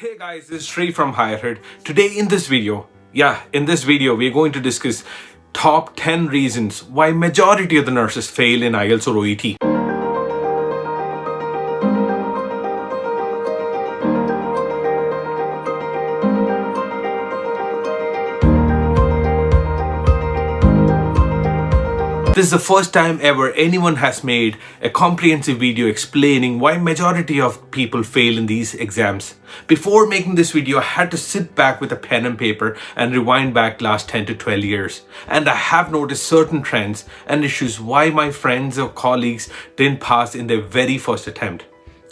Hey guys, this is SREE from HIREHOOD. Today in this video, we're going to discuss top 10 reasons why majority of the nurses fail in Ielts or OET. This is the first time ever anyone has made a comprehensive video explaining why majority of people fail in these exams. Before making this video, I had to sit back with a pen and paper and rewind back last 10 to 12 years. And I have noticed certain trends and issues why my friends or colleagues didn't pass in their very first attempt.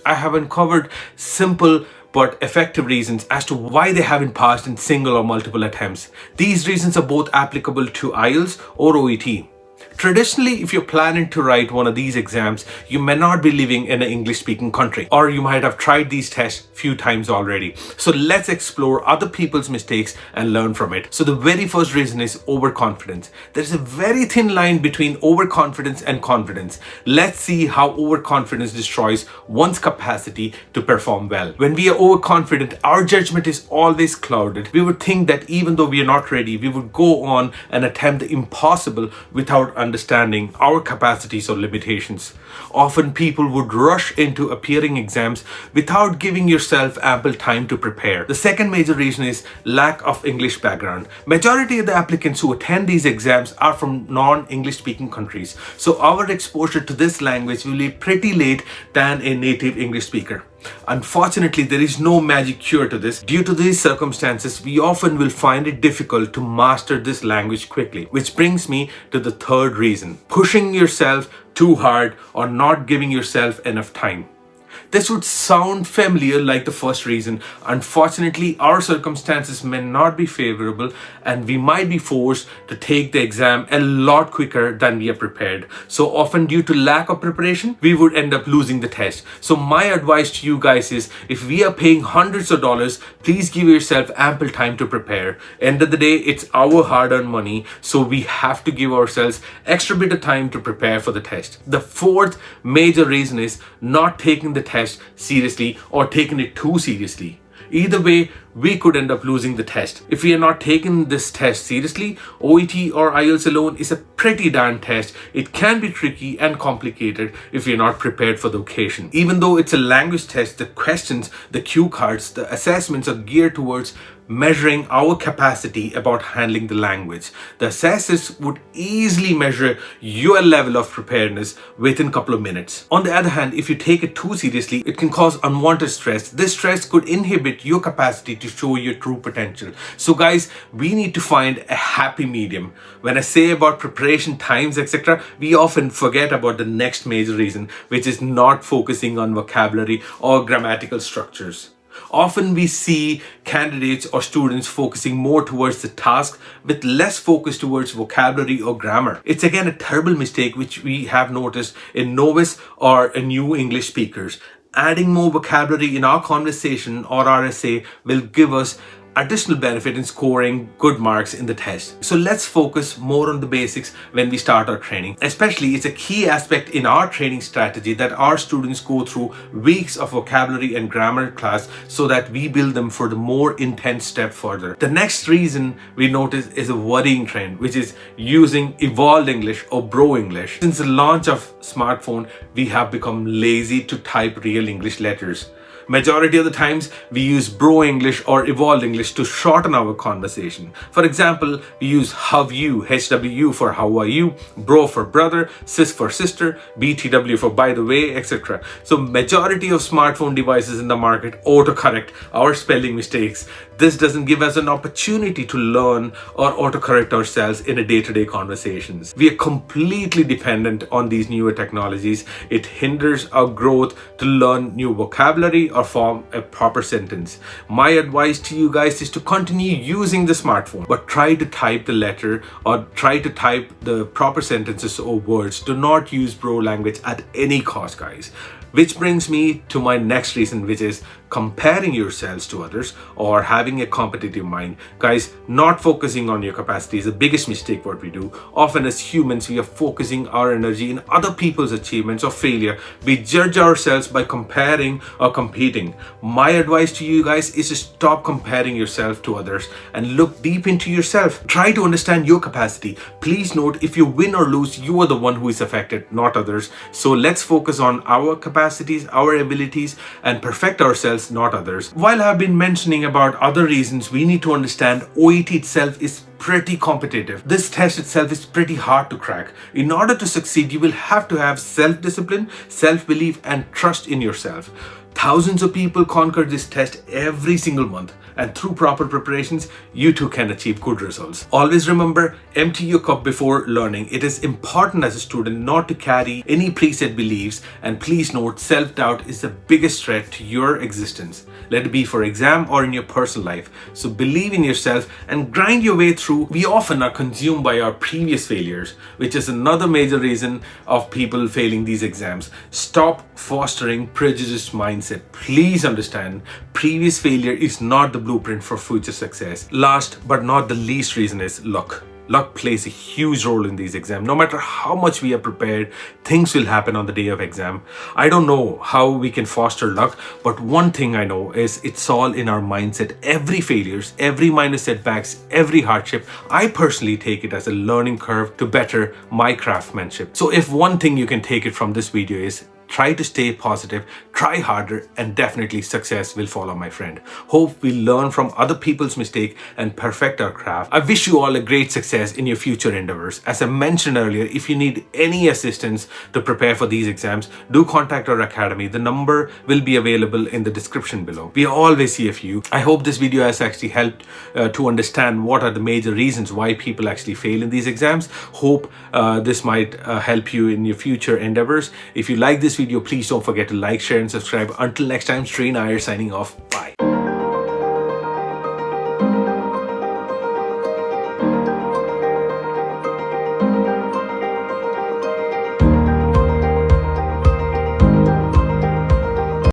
I have uncovered simple but effective reasons as to why they haven't passed in single or multiple attempts. These reasons are both applicable to Ielts or OET. Traditionally, if you're planning to write one of these exams, you may not be living in an English-speaking country, or you might have tried these tests few times already. So let's explore other people's mistakes and learn from it. So the very first reason is overconfidence. There's a very thin line between overconfidence and confidence. Let's see how overconfidence destroys one's capacity to perform well. When we are overconfident, our judgment is always clouded. We would think that even though we are not ready, we would go on and attempt the impossible without understanding our capacities or limitations. Often people would rush into appearing exams without giving yourself ample time to prepare. The second major reason is lack of English background. Majority of the applicants who attend these exams are from non-English speaking countries. So our exposure to this language will be pretty late than a native English speaker. Unfortunately, there is no magic cure to this. Due to these circumstances, we often will find it difficult to master this language quickly. Which brings me to the third reason: pushing yourself too hard or not giving yourself enough time. This would sound familiar like the first reason. Unfortunately, our circumstances may not be favorable and we might be forced to take the exam a lot quicker than we are prepared. So often, due to lack of preparation, we would end up losing the test. So my advice to you guys is, if we are paying hundreds of dollars, please give yourself ample time to prepare. End of the day, it's our hard-earned money, so we have to give ourselves extra bit of time to prepare for the test. The fourth major reason is not taking the test seriously or taking it too seriously. Either way, we could end up losing the test. If we are not taking this test seriously, OET or Ielts alone is a pretty darn test. It can be tricky and complicated if you're not prepared for the occasion. Even though it's a language test, the questions, the cue cards, the assessments are geared towards measuring our capacity about handling the language. The assessors would easily measure your level of preparedness within a couple of minutes. On the other hand, if you take it too seriously, it can cause unwanted stress. This stress could inhibit your capacity to show your true potential. So guys, we need to find a happy medium. When I say about preparation times, etc., we often forget about the next major reason, which is not focusing on vocabulary or grammatical structures. Often we see candidates or students focusing more towards the task with less focus towards vocabulary or grammar. It's again a terrible mistake which we have noticed in novice or new English speakers. Adding more vocabulary in our conversation or our essay will give us additional benefit in scoring good marks in the test. So let's focus more on the basics when we start our training. Especially, it's a key aspect in our training strategy that our students go through weeks of vocabulary and grammar class so that we build them for the more intense step further. The next reason we notice is a worrying trend, which is using evolved English or bro English. Since the launch of smartphone, we have become lazy to type real English letters. Majority of the times, we use bro English or evolved English to shorten our conversation. For example, we use HOW you, HWU for how are you, bro for brother, sis for sister, BTW for by the way, etc. So majority of smartphone devices in the market autocorrect our spelling mistakes. This doesn't give us an opportunity to learn or autocorrect ourselves in a day-to-day conversations. We are completely dependent on these newer technologies. It hinders our growth to learn new vocabulary or form a proper sentence. My advice to you guys is to continue using the smartphone, but try to type the letter or try to type the proper sentences or words. Do not use bro language at any cost, guys. Which brings me to my next reason, which is comparing yourselves to others or having a competitive mind. Guys, not focusing on your capacity is the biggest mistake what we do. Often as humans, we are focusing our energy in other people's achievements or failure. We judge ourselves by comparing or competing. My advice to you guys is to stop comparing yourself to others and look deep into yourself. Try to understand your capacity. Please note, if you win or lose, you are the one who is affected, not others. So let's focus on our capacities, our abilities, and perfect ourselves, not others. While I've been mentioning about other reasons, we need to understand OET itself is pretty competitive. This test itself is pretty hard to crack. In order to succeed, you will have to have self-discipline, self-belief, and trust in yourself. Thousands of people conquer this test every single month, and through proper preparations, you too can achieve good results. Always remember, empty your cup before learning. It is important as a student not to carry any preset beliefs, and please note, self-doubt is the biggest threat to your existence. Let it be for exam or in your personal life. So believe in yourself and grind your way through. We often are consumed by our previous failures, which is another major reason of people failing these exams. Stop fostering prejudiced mindset. Please understand, previous failure is not the blueprint for future success. Last but not the least reason is luck. Luck plays a huge role in these exams. No matter how much we are prepared, things will happen on the day of exam. I don't know how we can foster luck, but one thing I know is it's all in our mindset. Every failures, every minor setbacks, every hardship, I personally take it as a learning curve to better my craftsmanship. So if one thing you can take it from this video is, try to stay positive, try harder, and definitely success will follow, my friend. Hope we learn from other people's mistake and perfect our craft. I wish you all a great success in your future endeavors. As I mentioned earlier, if you need any assistance to prepare for these exams, do contact our academy. The number will be available in the description below. We are always here for you. I hope this video has actually helped to understand what are the major reasons why people actually fail in these exams. Hope this might help you in your future endeavors. If you like this video, please don't forget to like, share, and subscribe. Until next time, SREE, NAIR signing off. Bye.